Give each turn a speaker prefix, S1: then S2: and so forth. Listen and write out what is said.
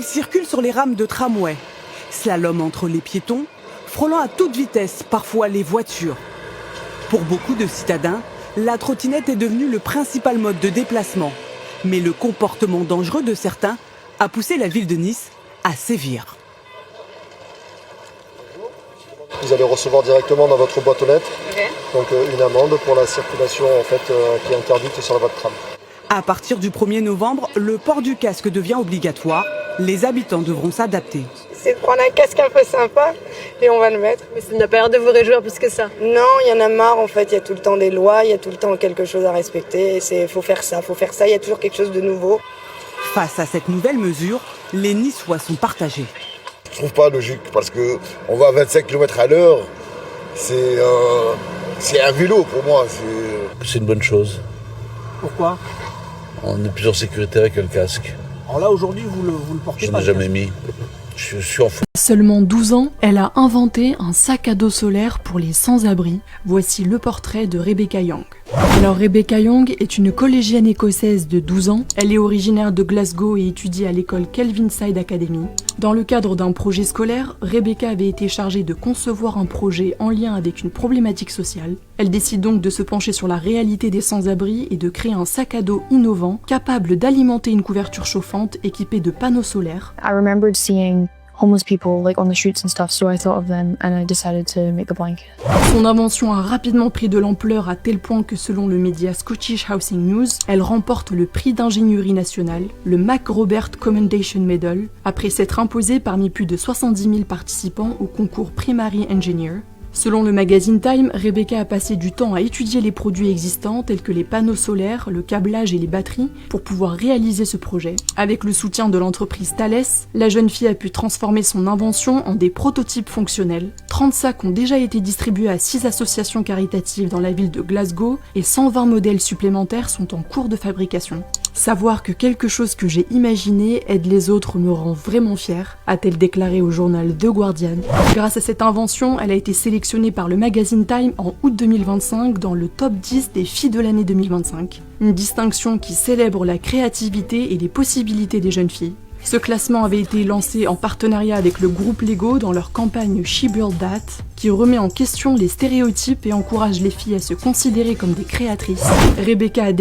S1: Ils circulent sur les rames de tramway, slalom entre les piétons, frôlant à toute vitesse parfois les voitures. Pour beaucoup de citadins, la trottinette est devenue le principal mode de déplacement. Mais le comportement dangereux de certains a poussé la ville de Nice à sévir.
S2: Vous allez recevoir directement dans votre boîte aux lettres donc une amende pour la circulation qui est interdite sur votre tram.
S1: À partir du 1er novembre, le port du casque devient obligatoire. Les habitants devront s'adapter.
S3: C'est de prendre un casque un peu sympa et on va le mettre.
S4: Mais ça n'a pas l'air de vous réjouir plus que ça.
S3: Non, il y en a marre en fait, il y a tout le temps des lois, il y a tout le temps quelque chose à respecter. Il faut faire ça, il y a toujours quelque chose de nouveau.
S1: Face à cette nouvelle mesure, les Niçois sont partagés.
S5: Je trouve pas logique parce qu'on va à 25 km à l'heure, c'est un vélo pour moi.
S6: C'est une bonne chose.
S7: Pourquoi ?
S6: On est plus en sécurité avec le casque.
S7: Alors là aujourd'hui vous le portez pas.
S6: Je n'ai jamais mis. Je suis en fou.
S8: Seulement 12 ans, elle a inventé un sac à dos solaire pour les sans-abri. Voici le portrait de Rebecca Young. Alors Rebecca Young est une collégienne écossaise de 12 ans. Elle est originaire de Glasgow et étudie à l'école Kelvinside Academy. Dans le cadre d'un projet scolaire, Rebecca avait été chargée de concevoir un projet en lien avec une problématique sociale. Elle décide donc de se pencher sur la réalité des sans-abri et de créer un sac à dos innovant capable d'alimenter une couverture chauffante équipée de panneaux solaires.
S9: I remembered seeing homeless people like on the streets and stuff, so I thought of them and I decided to make the blanket.
S8: Son invention a rapidement pris de l'ampleur à tel point que selon le média Scottish Housing News, elle remporte le prix d'ingénierie nationale, le Mac Robert Commendation Medal, après s'être imposée parmi plus de 70 000 participants au concours Primary Engineer. Selon le magazine Time, Rebecca a passé du temps à étudier les produits existants tels que les panneaux solaires, le câblage et les batteries pour pouvoir réaliser ce projet. Avec le soutien de l'entreprise Thales, la jeune fille a pu transformer son invention en des prototypes fonctionnels. 30 sacs ont déjà été distribués à 6 associations caritatives dans la ville de Glasgow et 120 modèles supplémentaires sont en cours de fabrication. Savoir que quelque chose que j'ai imaginé aide les autres me rend vraiment fière, a-t-elle déclaré au journal The Guardian. Grâce à cette invention, elle a été sélectionnée par le magazine Time en août 2025 dans le top 10 des filles de l'année 2025. Une distinction qui célèbre la créativité et les possibilités des jeunes filles. Ce classement avait été lancé en partenariat avec le groupe Lego dans leur campagne She Built That, qui remet en question les stéréotypes et encourage les filles à se considérer comme des créatrices. Rebecca a